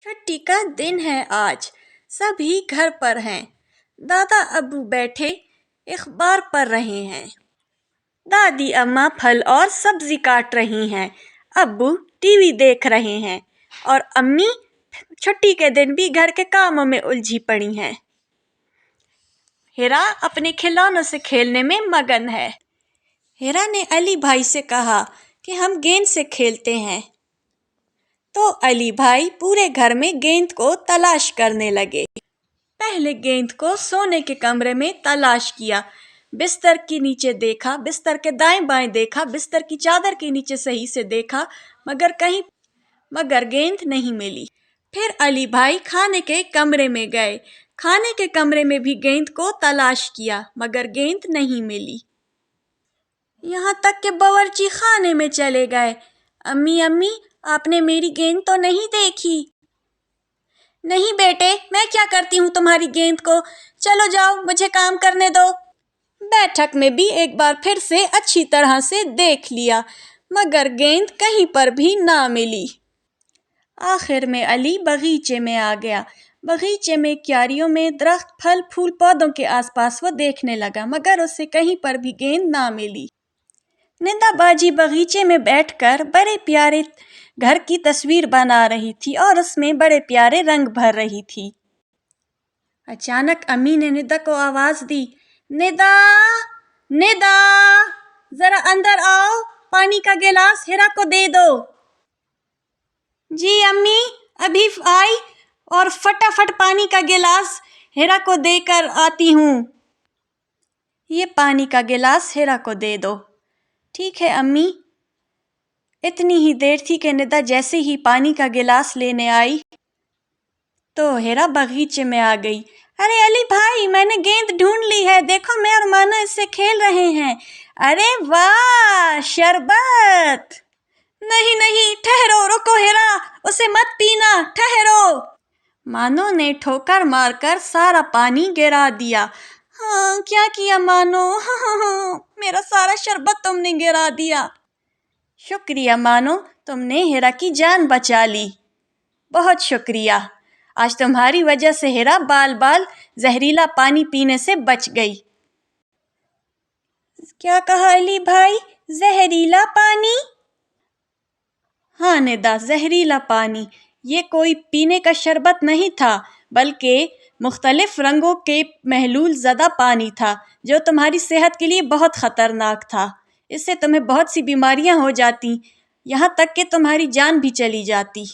छुट्टी का दिन है आज, सभी घर पर हैं। दादा अब्बू बैठे अखबार पढ़ रहे हैं। दादी अम्मा फल और सब्जी काट रही हैं। अब्बू टीवी देख रहे हैं और अम्मी छुट्टी के दिन भी घर के कामों में उलझी पड़ी हैं। हिरा अपने खिलौनों से खेलने में मगन है। हिरा ने अली भाई से कहा कि हम गेंद से खेलते हैं। तो अली भाई पूरे घर में गेंद को तलाश करने लगे। पहले गेंद को सोने के कमरे में तलाश किया, बिस्तर के नीचे देखा, बिस्तर के दाएं बाएं देखा, बिस्तर की चादर के नीचे सही से देखा, मगर गेंद नहीं मिली। फिर अली भाई खाने के कमरे में गए, खाने के कमरे में भी गेंद को तलाश किया, मगर गेंद नहीं मिली। यहाँ तक कि बावर्ची खाने में चले गए। अम्मी अम्मी, आपने मेरी गेंद तो नहीं देखी? नहीं बेटे, मैं क्या करती हूँ तुम्हारी गेंद को, चलो जाओ, मुझे काम करने दो। बैठक में भी एक बार फिर से अच्छी तरह से देख लिया, मगर गेंद कहीं पर भी ना मिली। आखिर में अली बगीचे में आ गया। बगीचे में क्यारियों में दरख्त, फल फूल पौधों के आसपास वो देखने लगा, मगर उसे कहीं पर भी गेंद ना मिली। निदा बाजी बगीचे में बैठकर बड़े प्यारे घर की तस्वीर बना रही थी और उसमें बड़े प्यारे रंग भर रही थी। अचानक अम्मी ने निदा को आवाज दी, निदा, निदा, जरा अंदर आओ, पानी का गिलास हिरा को दे दो। जी अम्मी, अभी आई और फटाफट पानी का गिलास हिरा को देकर आती हूँ। ये पानी का गिलास हिरा को दे दो। ठीक है अम्मी। इतनी ही देर थी कि निदा जैसे ही पानी का गिलास लेने आई तो हिरा बगीचे में आ गई। अरे अली भाई, मैंने गेंद ढूंढ ली है, देखो मैं और मानो इससे खेल रहे हैं। अरे वाह, शरबत। नहीं नहीं, ठहरो, रुको हिरा, उसे मत पीना, ठहरो। मानो ने ठोकर मारकर सारा पानी गिरा दिया। हाँ, क्या किया मानो? हाँ, मेरा सारा शरबत तुमने गिरा दिया। शुक्रिया मानो, तुमने हिरा की जान बचा ली, बहुत शुक्रिया। आज तुम्हारी वजह से हिरा बाल बाल जहरीला पानी पीने से बच गई। क्या कहा अली भाई, जहरीला पानी? हाँ निदा, जहरीला पानी। ये कोई पीने का शरबत नहीं था, बल्कि मुख्तलिफ रंगों के महलूल ज़दा पानी था, जो तुम्हारी सेहत के लिए बहुत ख़तरनाक था। इससे तुम्हें बहुत सी बीमारियां हो जाती, यहाँ तक कि तुम्हारी जान भी चली जाती।